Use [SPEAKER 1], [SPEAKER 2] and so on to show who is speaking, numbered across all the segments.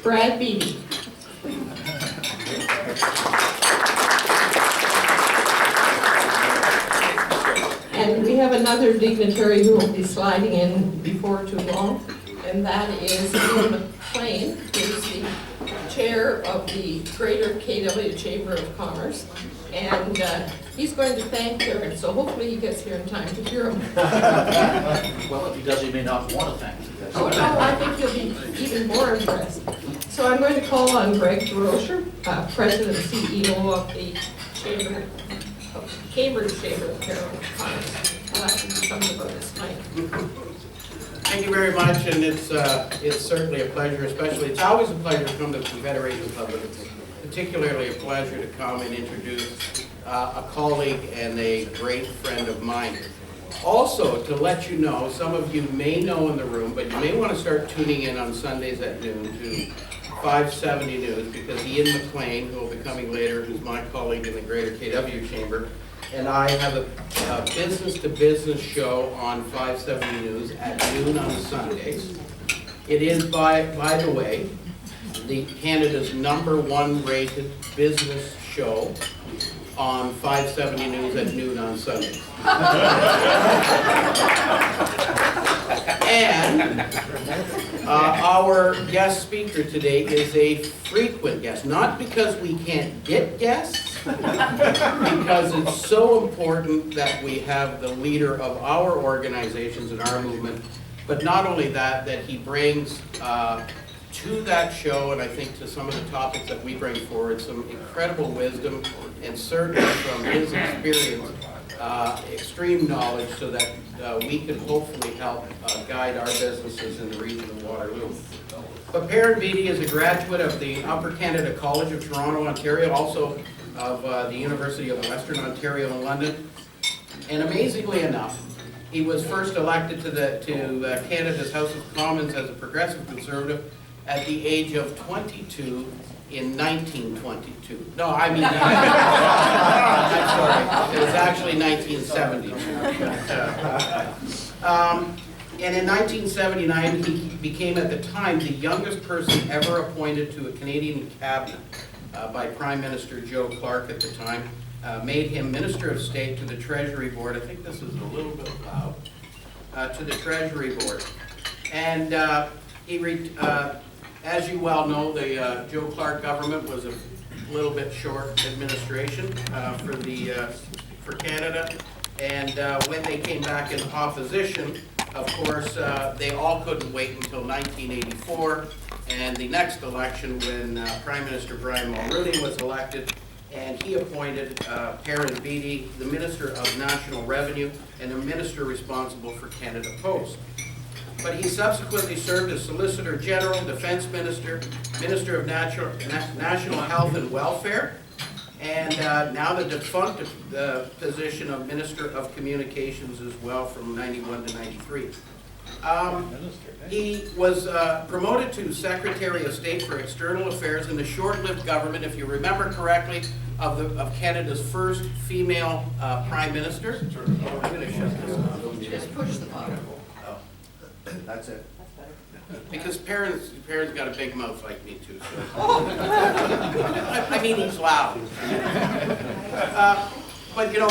[SPEAKER 1] Brad Beatty. And we have another dignitary who will be sliding in before too long, and that is Ian McLean, who is the chair of the Greater KW Chamber of Commerce. And he's going to thank Perrin, so hopefully he gets here in time to hear him.
[SPEAKER 2] Well, if he does, he may not want to thank you.
[SPEAKER 1] Oh no, I think he'll be even more impressed. So I'm going to call on Greg Rocher, President and CEO of the Cambridge Chamber of Commerce. I'll ask him to do something about this tonight.
[SPEAKER 3] Thank you very much, and it's certainly a pleasure, it's always a pleasure to come to the Confederation Club, but it's particularly a pleasure to come and introduce a colleague and a great friend of mine. Also, to let you know, some of you may know in the room, but you may want to start tuning in on Sundays at noon to 570 News, because Ian McLean, who will be coming later, who's my colleague in the Greater KW Chamber, and I have a business-to-business show on 570 News at noon on Sundays. It is, by the way, Canada's #1 rated business show on 570 News at noon on Sundays. And our guest speaker today is a frequent guest, not because we can't get guests, because it's so important that we have the leader of our organizations and our movement, but not only that, that he brings to that show, and I think to some of the topics that we bring forward, some incredible wisdom, and certainly from his experience, extreme knowledge, so that we can hopefully help guide our businesses in the region of Waterloo. But Perrin Beatty is a graduate of the Upper Canada College of Toronto, Ontario, also of the University of Western Ontario in London. And amazingly enough, he was first elected to Canada's House of Commons as a progressive conservative at the age of 22 in 1922. No, I mean, I'm sorry, it was actually 1972. And in 1979, he became at the time the youngest person ever appointed to a Canadian cabinet by Prime Minister Joe Clark at the time. Made him Minister of State to the Treasury Board. I think this is a little bit loud. To the Treasury Board. And as you well know, the Joe Clark government was a little bit short administration for Canada. And when they came back in opposition, of course, they all couldn't wait until 1984 and the next election, when Prime Minister Brian Mulroney was elected, and he appointed Perrin Beatty, the Minister of National Revenue and the Minister responsible for Canada Post. But he subsequently served as Solicitor General, Defense Minister, Minister of National Health and Welfare, and now the defunct position of Minister of Communications as well from 91 to 93. He was promoted to Secretary of State for External Affairs in the short-lived government, if you remember correctly, of Canada's first female Prime Minister. I'm going to shut this off.
[SPEAKER 1] Just push the button.
[SPEAKER 3] Oh, that's it. Because Perrin's got a big mouth like me too. So. I mean, he's loud. But you know,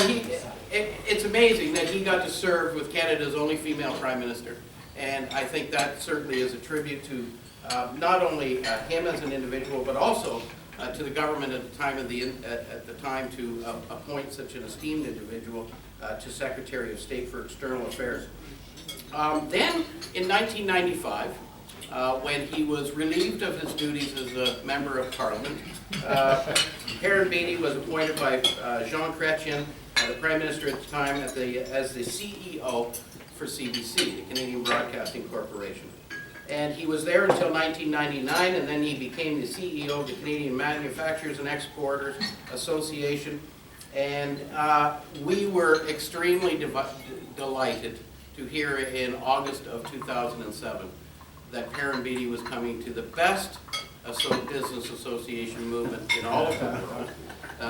[SPEAKER 3] it's amazing that he got to serve with Canada's only female Prime Minister. And I think that certainly is a tribute to not only him as an individual, but also to the government at the time to appoint such an esteemed individual to Secretary of State for External Affairs. Then, in 1995, when he was relieved of his duties as a Member of Parliament, Perrin Beatty was appointed by Jean Chrétien, the Prime Minister at the time, as the CEO for CBC, the Canadian Broadcasting Corporation. And he was there until 1999, and then he became the CEO of the Canadian Manufacturers and Exporters Association. And we were extremely delighted to hear in August of 2007 that Perrin Beatty was coming to the best business association movement in all of the world,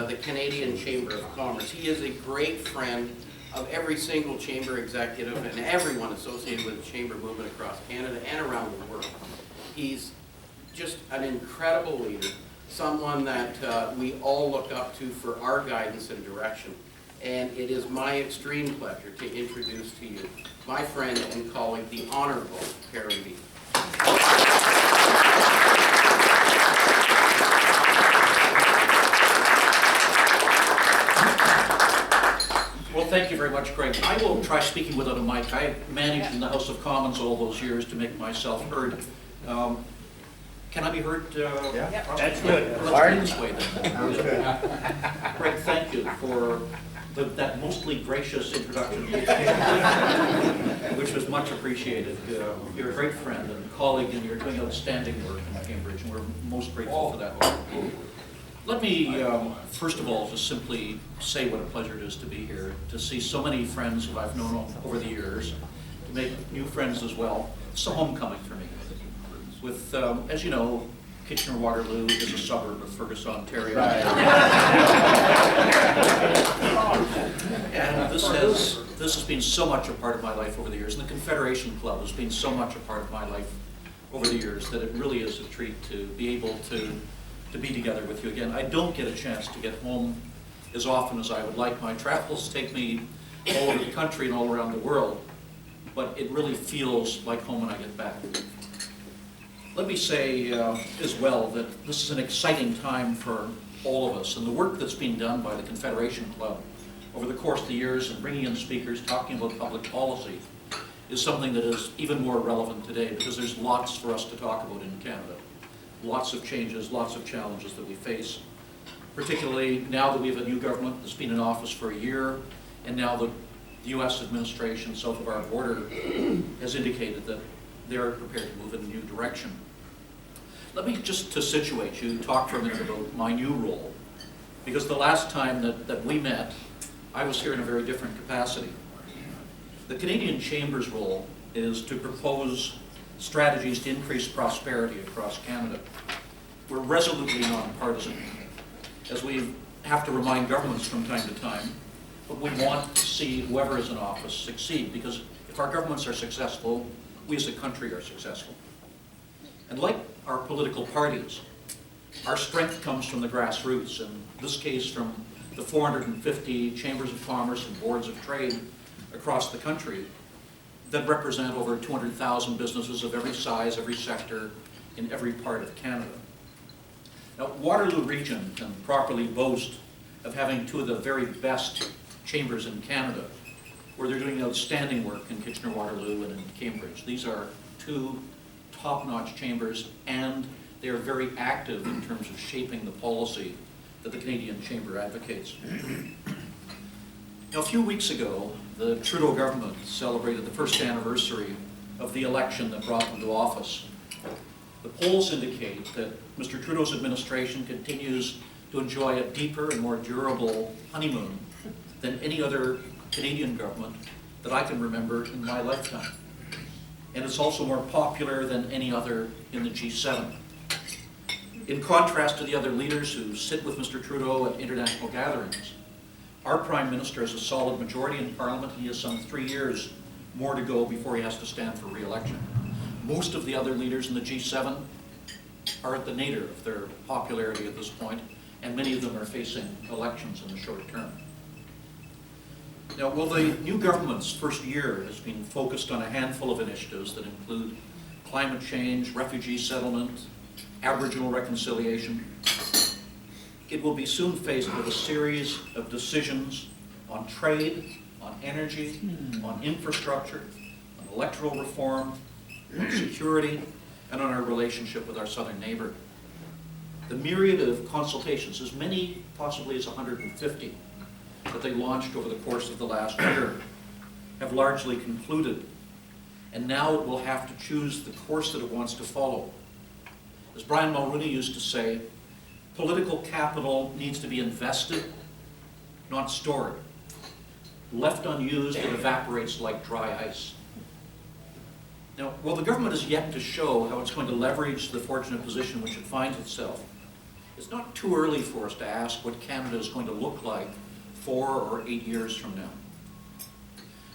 [SPEAKER 3] the Canadian Chamber of Commerce. He is a great friend of every single chamber executive and everyone associated with the chamber movement across Canada and around the world. He's just an incredible leader, someone that we all look up to for our guidance and direction. And it is my extreme pleasure to introduce to you my friend and colleague, the Honorable Perrin Beatty.
[SPEAKER 2] Well, thank you very much, Greg. I will try speaking without a mic. I managed in the House of Commons all those years to make myself heard. Can I be heard?
[SPEAKER 4] Yeah.
[SPEAKER 2] That's good. Let's do this way then.
[SPEAKER 4] Sounds good.
[SPEAKER 2] Greg, thank you for that mostly gracious introduction, which was much appreciated. You're a great friend and colleague, and you're doing outstanding work in Cambridge, and we're most grateful for that. Let me, first of all, just simply say what a pleasure it is to be here, to see so many friends who I've known over the years, to make new friends as well. It's a homecoming for me. With, as you know, Kitchener-Waterloo is a suburb of Fergus, Ontario. Right. And this has been so much a part of my life over the years, and the Confederation Club has been so much a part of my life over the years that it really is a treat to be able to be together with you again. I don't get a chance to get home as often as I would like. My travels take me all over the country and all around the world, but it really feels like home when I get back. Let me say as well that this is an exciting time for all of us, and the work that's been done by the Confederation Club over the course of the years and bringing in speakers talking about public policy is something that is even more relevant today, because there's lots for us to talk about in Canada. Lots of changes, lots of challenges that we face, particularly now that we have a new government that's been in office for a year, and now the U.S. administration south of our border has indicated that they're prepared to move in a new direction. Let me just to situate you, talk for a minute about my new role, because the last time that we met, I was here in a very different capacity. The Canadian Chamber's role is to propose strategies to increase prosperity across Canada. We're resolutely nonpartisan, as we have to remind governments from time to time, but we want to see whoever is in office succeed, because if our governments are successful, we as a country are successful. And like our political parties, our strength comes from the grassroots, in this case from the 450 chambers of commerce and boards of trade across the country that represent over 200,000 businesses of every size, every sector, in every part of Canada. Now, Waterloo Region can properly boast of having two of the very best chambers in Canada, where they're doing outstanding work in Kitchener-Waterloo and in Cambridge. These are two top-notch chambers, and they are very active in terms of shaping the policy that the Canadian Chamber advocates. Now, a few weeks ago, the Trudeau government celebrated the first anniversary of the election that brought them to office. The polls indicate that Mr. Trudeau's administration continues to enjoy a deeper and more durable honeymoon than any other Canadian government that I can remember in my lifetime. And it's also more popular than any other in the G7. In contrast to the other leaders who sit with Mr. Trudeau at international gatherings, our Prime Minister has a solid majority in Parliament. He has some 3 years more to go before he has to stand for re-election. Most of the other leaders in the G7 are at the nadir of their popularity at this point, and many of them are facing elections in the short term. Now, well, the new government's first year has been focused on a handful of initiatives that include climate change, refugee settlement, Aboriginal reconciliation. It will be soon faced with a series of decisions on trade, on energy, on infrastructure, on electoral reform, on security, and on our relationship with our southern neighbor. The myriad of consultations, as many possibly as 150, that they launched over the course of the last year, have largely concluded, and now it will have to choose the course that it wants to follow. As Brian Mulroney used to say, political capital needs to be invested, not stored. Left unused, it evaporates like dry ice. Now, while the government is yet to show how it's going to leverage the fortunate position in which it finds itself, it's not too early for us to ask what Canada is going to look like 4 or 8 years from now.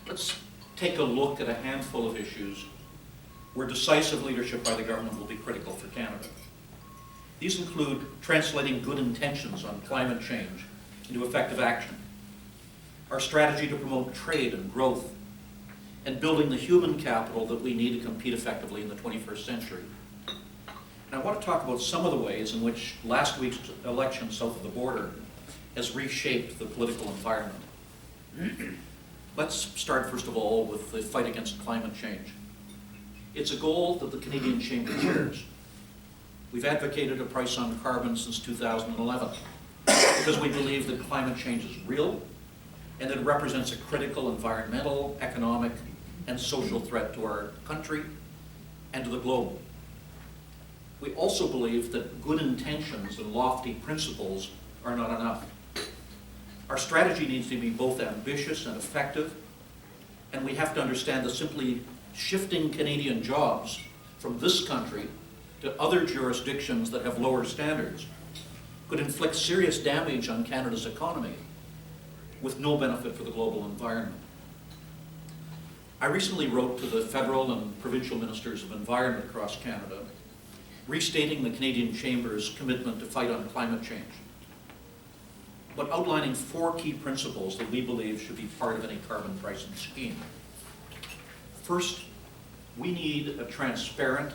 [SPEAKER 2] Let's take a look at a handful of issues where decisive leadership by the government will be critical for Canada. These include translating good intentions on climate change into effective action, our strategy to promote trade and growth, and building the human capital that we need to compete effectively in the 21st century. And I want to talk about some of the ways in which last week's election south of the border has reshaped the political environment. Let's start, first of all, with the fight against climate change. It's a goal that the Canadian Chamber shares. We've advocated a price on carbon since 2011 because we believe that climate change is real and that it represents a critical environmental, economic, and social threat to our country and to the globe. We also believe that good intentions and lofty principles are not enough. Our strategy needs to be both ambitious and effective, and we have to understand that simply shifting Canadian jobs from this country to other jurisdictions that have lower standards could inflict serious damage on Canada's economy with no benefit for the global environment. I recently wrote to the federal and provincial ministers of environment across Canada, restating the Canadian Chamber's commitment to fight on climate change, but outlining 4 key principles that we believe should be part of any carbon pricing scheme. First, we need a transparent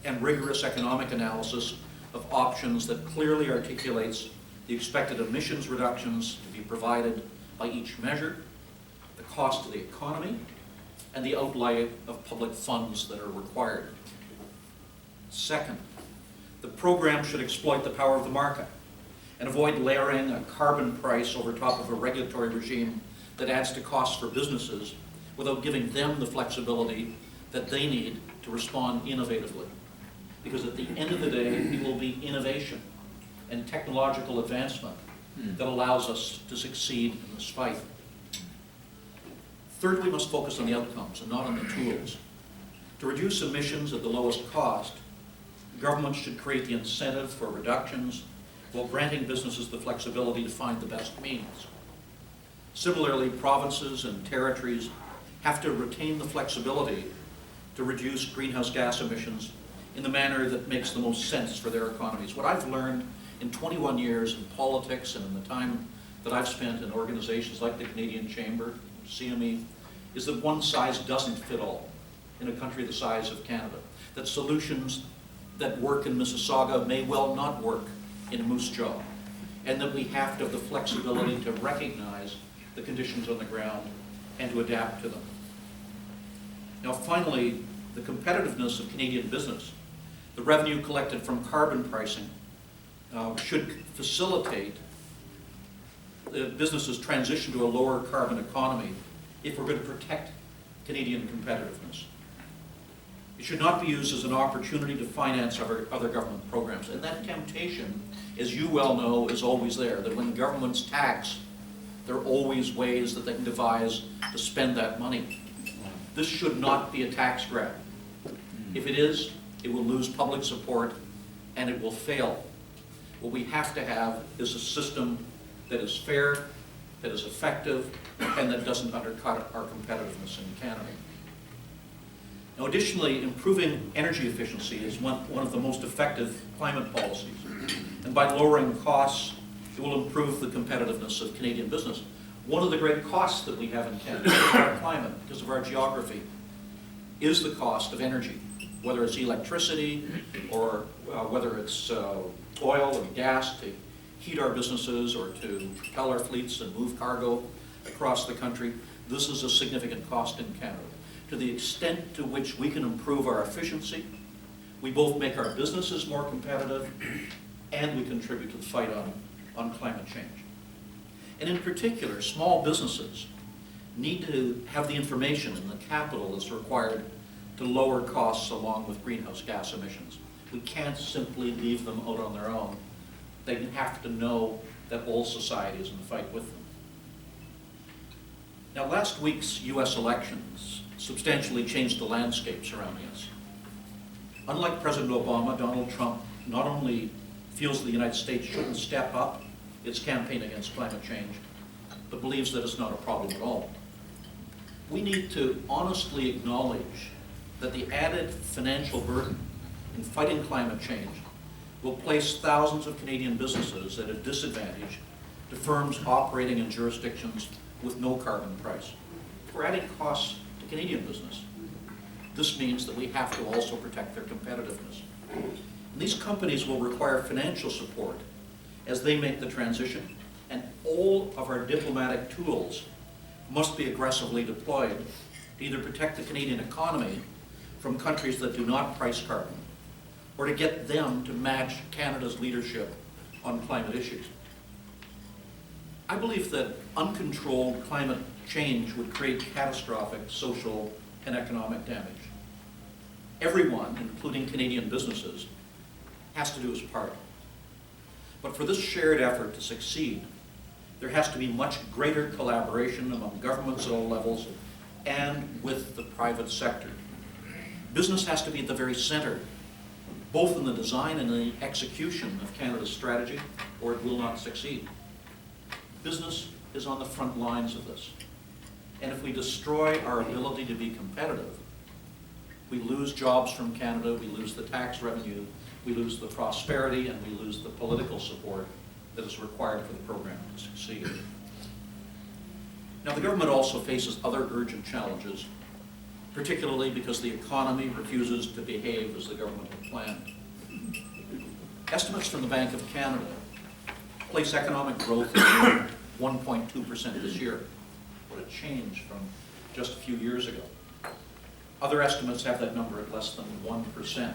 [SPEAKER 2] and rigorous economic analysis of options that clearly articulates the expected emissions reductions to be provided by each measure, the cost to the economy, and the outlay of public funds that are required. Second, the program should exploit the power of the market and avoid layering a carbon price over top of a regulatory regime that adds to costs for businesses without giving them the flexibility that they need to respond innovatively. Because at the end of the day, it will be innovation and technological advancement that allows us to succeed in this fight. Third, we must focus on the outcomes and not on the tools. To reduce emissions at the lowest cost, governments should create the incentive for reductions while granting businesses the flexibility to find the best means. Similarly, provinces and territories have to retain the flexibility to reduce greenhouse gas emissions in the manner that makes the most sense for their economies. What I've learned in 21 years in politics and in the time that I've spent in organizations like the Canadian Chamber, CME, is that one size doesn't fit all in a country the size of Canada. That solutions that work in Mississauga may well not work in Moose Jaw, and that we have to have the flexibility to recognize the conditions on the ground and to adapt to them. Now finally, the competitiveness of Canadian business, the revenue collected from carbon pricing, should facilitate the business's transition to a lower carbon economy if we're going to protect Canadian competitiveness. It should not be used as an opportunity to finance other government programs. And that temptation, as you well know, is always there, that when governments tax, there are always ways that they can devise to spend that money. This should not be a tax grab. If it is, it will lose public support and it will fail. What we have to have is a system that is fair, that is effective, and that doesn't undercut our competitiveness in Canada. Now additionally, improving energy efficiency is one of the most effective climate policies. And by lowering costs, it will improve the competitiveness of Canadian business. One of the great costs that we have in Canada because of our climate, because of our geography, is the cost of energy, whether it's electricity or whether it's oil and gas to heat our businesses or to propel our fleets and move cargo across the country. This is a significant cost in Canada. To the extent to which we can improve our efficiency, we both make our businesses more competitive and we contribute to the fight on climate change. And in particular, small businesses need to have the information and the capital that's required to lower costs along with greenhouse gas emissions. We can't simply leave them out on their own. They have to know that all society is in the fight with them. Now, last week's US elections substantially changed the landscape surrounding us. Unlike President Obama, Donald Trump not only feels the United States shouldn't step up its campaign against climate change, but believes that it's not a problem at all. We need to honestly acknowledge that the added financial burden in fighting climate change will place thousands of Canadian businesses at a disadvantage to firms operating in jurisdictions with no carbon price. We're adding costs to Canadian business. This means that we have to also protect their competitiveness. And these companies will require financial support as they make the transition, and all of our diplomatic tools must be aggressively deployed to either protect the Canadian economy from countries that do not price carbon, or to get them to match Canada's leadership on climate issues. I believe that uncontrolled climate change would create catastrophic social and economic damage. Everyone, including Canadian businesses, has to do his part. But for this shared effort to succeed, there has to be much greater collaboration among governments at all levels and with the private sector. Business has to be at the very center, both in the design and the execution of Canada's strategy, or it will not succeed. Business is on the front lines of this. And if we destroy our ability to be competitive, we lose jobs from Canada, we lose the tax revenue, we lose the prosperity, and we lose the political support that is required for the program to succeed. Now, the government also faces other urgent challenges, particularly because the economy refuses to behave as the government had planned. Estimates from the Bank of Canada place economic growth at 1.2% this year. What a change from just a few years ago. Other estimates have that number at less than 1%.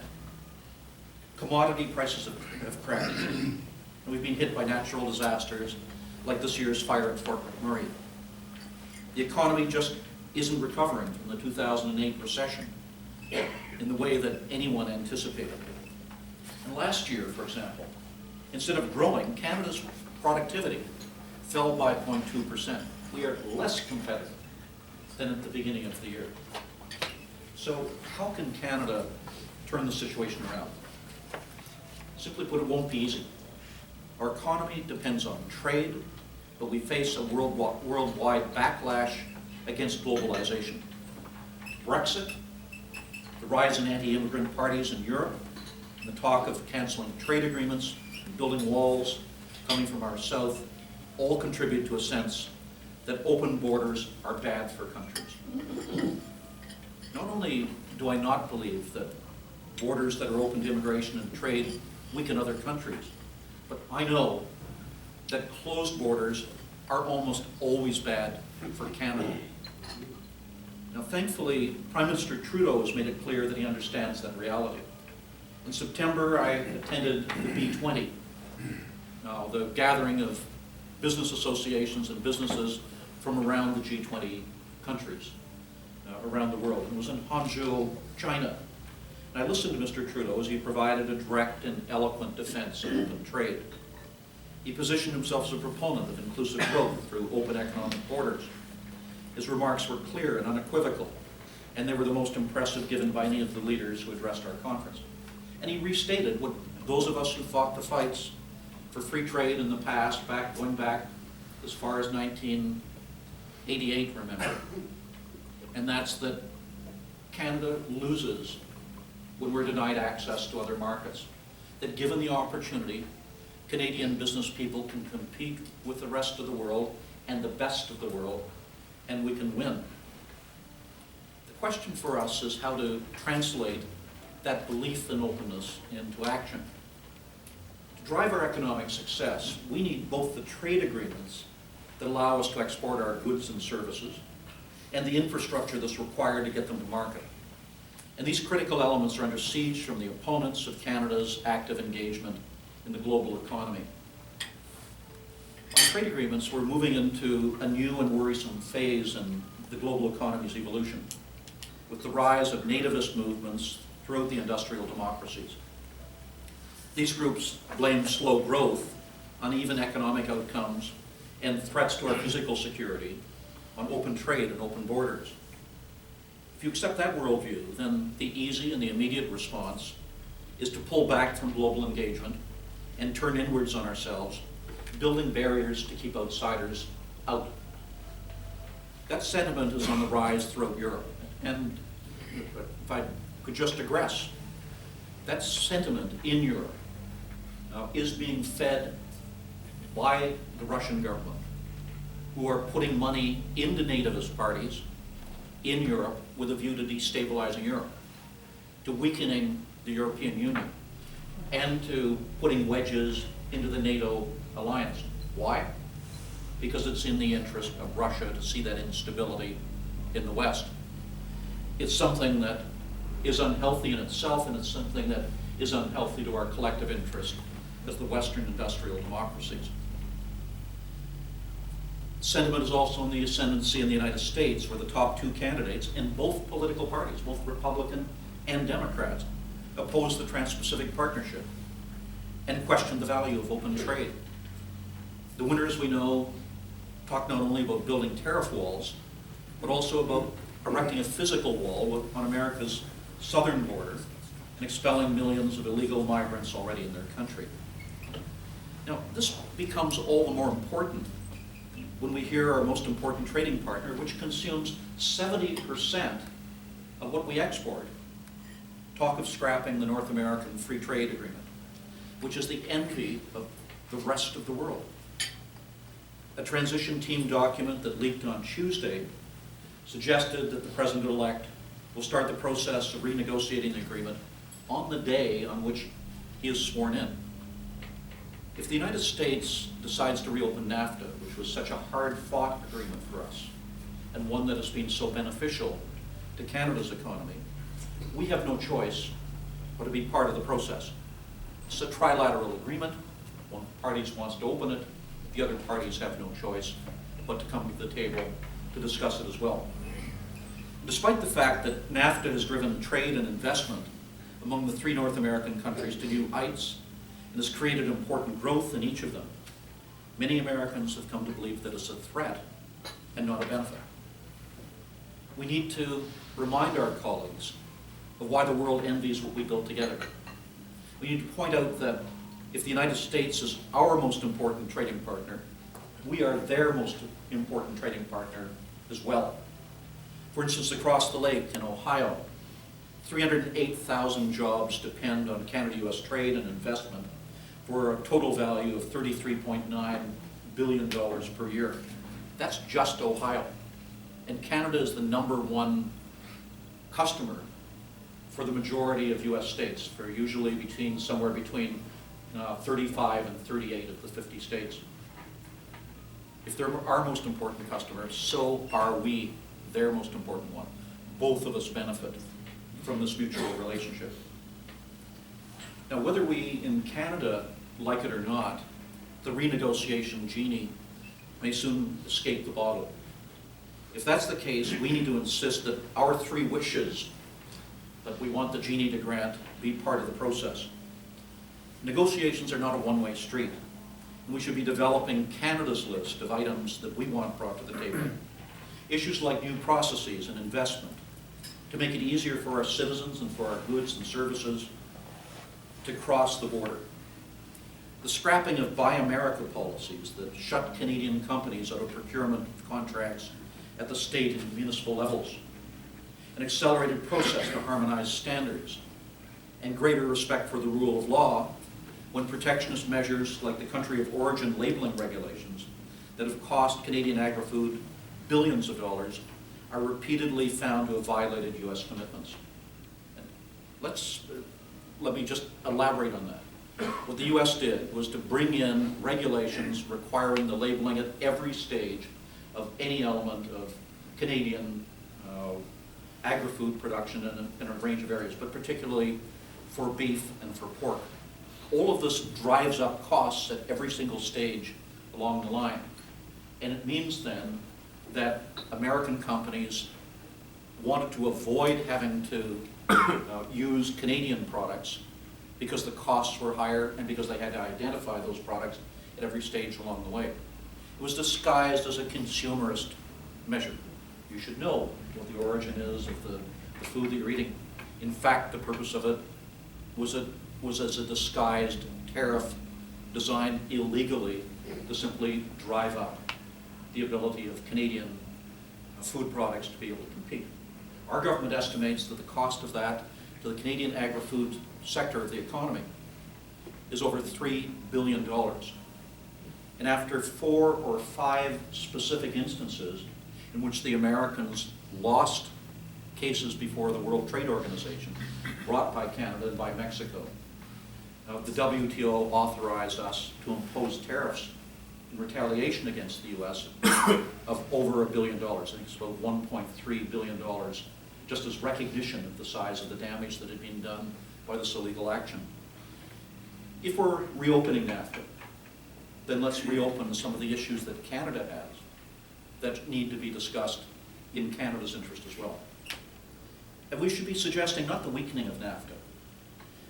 [SPEAKER 2] Commodity prices have crashed, and we've been hit by natural disasters like this year's fire at Fort McMurray. The economy just isn't recovering from the 2008 recession in the way that anyone anticipated. And last year, for example, instead of growing, Canada's productivity fell by 0.2%. We are less competitive than at the beginning of the year. So how can Canada turn the situation around? Simply put, it won't be easy. Our economy depends on trade, but we face a worldwide backlash against globalization. Brexit, the rise in anti-immigrant parties in Europe, and the talk of canceling trade agreements and building walls coming from our south all contribute to a sense that open borders are bad for countries. Not only do I not believe that borders that are open to immigration and trade weaken other countries, but I know that closed borders are almost always bad for Canada. Now, thankfully, Prime Minister Trudeau has made it clear that he understands that reality. In September, I attended the B20, the gathering of business associations and businesses from around the G20 countries around the world. It was in Hangzhou, China. And I listened to Mr. Trudeau as he provided a direct and eloquent defense of open trade. He positioned himself as a proponent of inclusive growth through open economic borders. His remarks were clear and unequivocal, and they were the most impressive given by any of the leaders who addressed our conference. And he restated what those of us who fought the fights for free trade in the past, going back as far as 1988, remember. And that's that Canada loses when we're denied access to other markets. That given the opportunity, Canadian business people can compete with the rest of the world and the best of the world, and we can win. The question for us is how to translate that belief in openness into action. To drive our economic success, we need both the trade agreements that allow us to export our goods and services and the infrastructure that's required to get them to market. And these critical elements are under siege from the opponents of Canada's active engagement in the global economy. On trade agreements, we're moving into a new and worrisome phase in the global economy's evolution, with the rise of nativist movements throughout the industrial democracies. These groups blame slow growth, uneven economic outcomes, and threats to our physical security on open trade and open borders. If you accept that worldview, then the easy and the immediate response is to pull back from global engagement and turn inwards on ourselves, building barriers to keep outsiders out. That sentiment is on the rise throughout Europe. And if I could just digress, that sentiment in Europe is being fed by the Russian government, who are putting money into nativist parties in Europe with a view to destabilizing Europe, to weakening the European Union, and to putting wedges into the NATO alliance. Why? Because it's in the interest of Russia to see that instability in the West. It's something that is unhealthy in itself, and it's something that is unhealthy to our collective interest as the Western industrial democracies. Sentiment is also in the ascendancy in the United States, where the top two candidates in both political parties, both Republican and Democrats, oppose the Trans-Pacific Partnership and question the value of open trade. The winners, we know, talk not only about building tariff walls, but also about erecting a physical wall on America's southern border and expelling millions of illegal migrants already in their country. Now, this becomes all the more important when we hear our most important trading partner, which consumes 70% of what we export, talk of scrapping the North American Free Trade Agreement, which is the envy of the rest of the world. A transition team document that leaked on Tuesday suggested that the president-elect will start the process of renegotiating the agreement on the day on which he is sworn in. If the United States decides to reopen NAFTA, which was such a hard-fought agreement for us, and one that has been so beneficial to Canada's economy, we have no choice but to be part of the process. It's a trilateral agreement. One party wants to open it, the other parties have no choice but to come to the table to discuss it as well. Despite the fact that NAFTA has driven trade and investment among the three North American countries to new heights and has created important growth in each of them, many Americans have come to believe that it's a threat and not a benefit. We need to remind our colleagues of why the world envies what we built together. We need to point out that if the United States is our most important trading partner, we are their most important trading partner as well. For instance, across the lake in Ohio, 308,000 jobs depend on Canada-US trade and investment for a total value of $33.9 billion per year. That's just Ohio. And Canada is the #1 customer for the majority of US states, for usually somewhere between 35 and 38 of the 50 states. If they're our most important customers, so are we their most important one. Both of us benefit from this mutual relationship. Now, whether we in Canada like it or not, the renegotiation genie may soon escape the bottle. If that's the case, we need to insist that our three wishes that we want the genie to grant be part of the process. Negotiations are not a one-way street, and we should be developing Canada's list of items that we want brought to the table. Issues like new processes and investment, to make it easier for our citizens and for our goods and services to cross the border. The scrapping of Buy America policies that shut Canadian companies out of procurement contracts at the state and municipal levels. An accelerated process to harmonize standards, and greater respect for the rule of law when protectionist measures like the country of origin labeling regulations that have cost Canadian agri-food billions of dollars are repeatedly found to have violated U.S. commitments. Let me just elaborate on that. What the U.S. did was to bring in regulations requiring the labeling at every stage of any element of Canadian agri-food production in a range of areas, but particularly for beef and for pork. All of this drives up costs at every single stage along the line. And it means then that American companies wanted to avoid having to use Canadian products because the costs were higher and because they had to identify those products at every stage along the way. It was disguised as a consumerist measure. You should know what the origin is of the food that you're eating. In fact, the purpose of it was as a disguised tariff designed illegally to simply drive up the ability of Canadian food products to be able to compete. Our government estimates that the cost of that to the Canadian agri-food sector of the economy is over $3 billion. And after 4 or 5 specific instances in which the Americans lost cases before the World Trade Organization, brought by Canada and by Mexico, the WTO authorized us to impose tariffs in retaliation against the U.S. of over $1 billion. I think it's about $1.3 billion, just as recognition of the size of the damage that had been done by this illegal action. If we're reopening NAFTA, then let's reopen some of the issues that Canada has that need to be discussed in Canada's interest as well. And we should be suggesting not the weakening of NAFTA,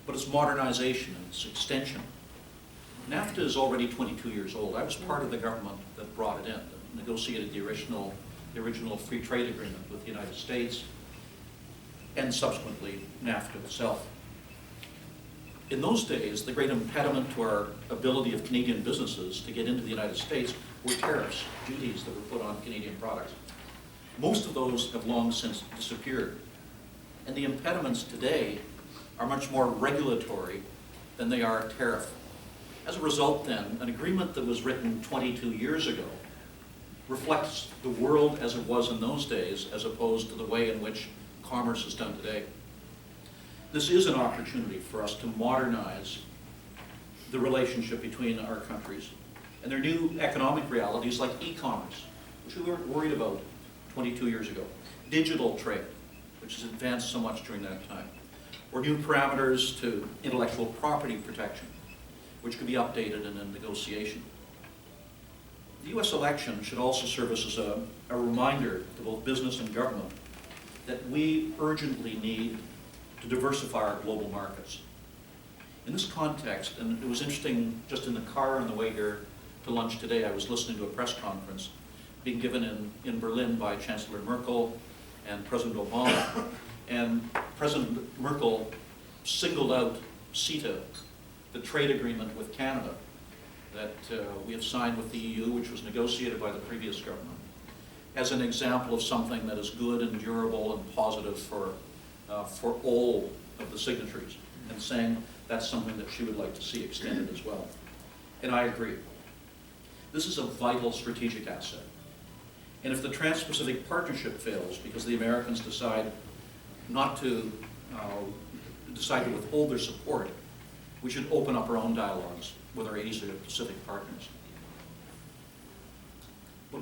[SPEAKER 2] but its modernization and its extension. NAFTA is already 22 years old. I was part of the government that brought it in, that negotiated the original free trade agreement with the United States, and subsequently NAFTA itself. In those days, the great impediment to our ability of Canadian businesses to get into the United States were tariffs, duties that were put on Canadian products. Most of those have long since disappeared. And the impediments today are much more regulatory than they are tariff. As a result then, an agreement that was written 22 years ago reflects the world as it was in those days as opposed to the way in which commerce is done today. This is an opportunity for us to modernize the relationship between our countries and their new economic realities like e-commerce, which we weren't worried about 22 years ago, digital trade, which has advanced so much during that time, or new parameters to intellectual property protection, which could be updated in a negotiation. The U.S. election should also serve us as a reminder to both business and government that we urgently need to diversify our global markets. In this context, and it was interesting, just in the car on the way here to lunch today, I was listening to a press conference being given in Berlin by Chancellor Merkel and President Obama. And President Merkel singled out CETA, the trade agreement with Canada that we have signed with the EU, which was negotiated by the previous government, as an example of something that is good and durable and positive for all of the signatories, and saying that's something that she would like to see extended as well. And I agree. This is a vital strategic asset. And if the Trans-Pacific Partnership fails because the Americans decide to withhold their support, we should open up our own dialogues with our Asia-Pacific partners. But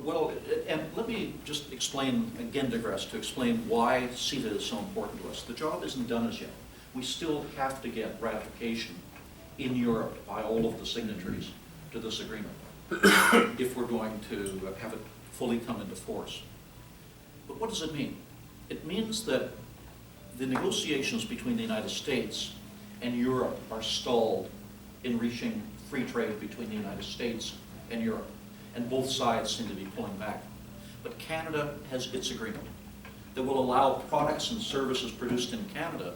[SPEAKER 2] and let me just explain, again digress, to explain why CETA is so important to us. The job isn't done as yet. We still have to get ratification in Europe by all of the signatories to this agreement if we're going to have it fully come into force. But what does it mean? It means that the negotiations between the United States and Europe are stalled in reaching free trade between the United States and Europe, and both sides seem to be pulling back. But Canada has its agreement that will allow products and services produced in Canada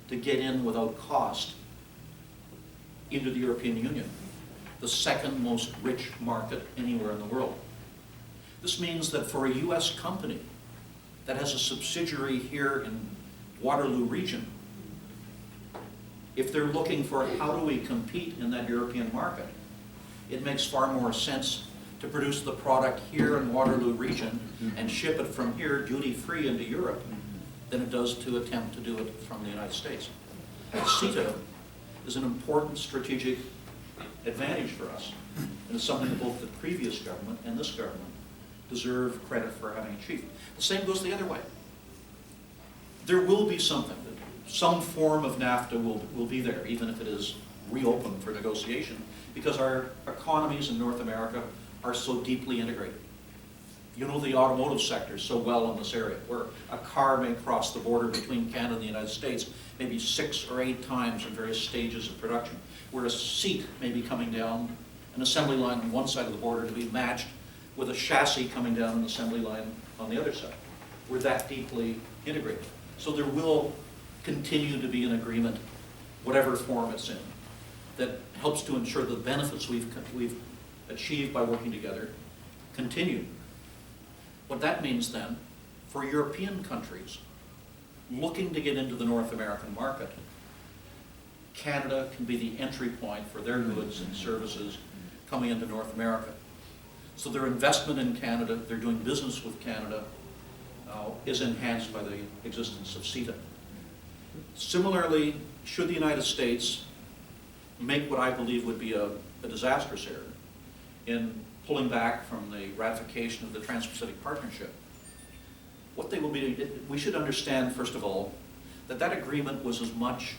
[SPEAKER 2] to get in without cost into the European Union, the second most rich market anywhere in the world. This means that for a US company that has a subsidiary here in Waterloo region, if they're looking for how do we compete in that European market, it makes far more sense to produce the product here in Waterloo region and ship it from here duty-free into Europe than it does to attempt to do it from the United States. CETA is an important strategic advantage for us, and it's something that both the previous government and this government deserve credit for having achieved. The same goes the other way. There will be something, some form of NAFTA will be there, even if it is reopened for negotiation, because our economies in North America are so deeply integrated. You know the automotive sector so well in this area, where a car may cross the border between Canada and the United States maybe 6 or 8 times in various stages of production, where a seat may be coming down an assembly line on one side of the border to be matched with a chassis coming down an assembly line on the other side. We're that deeply integrated. So there will continue to be an agreement, whatever form it's in, that helps to ensure the benefits we've achieved by working together continue. What that means then, for European countries looking to get into the North American market, Canada can be the entry point for their goods and services coming into North America. So their investment in Canada, their doing business with Canada, is enhanced by the existence of CETA. Similarly, should the United States make what I believe would be a disastrous error in pulling back from the ratification of the Trans-Pacific Partnership, what they will be, we should understand, first of all, that that agreement was as much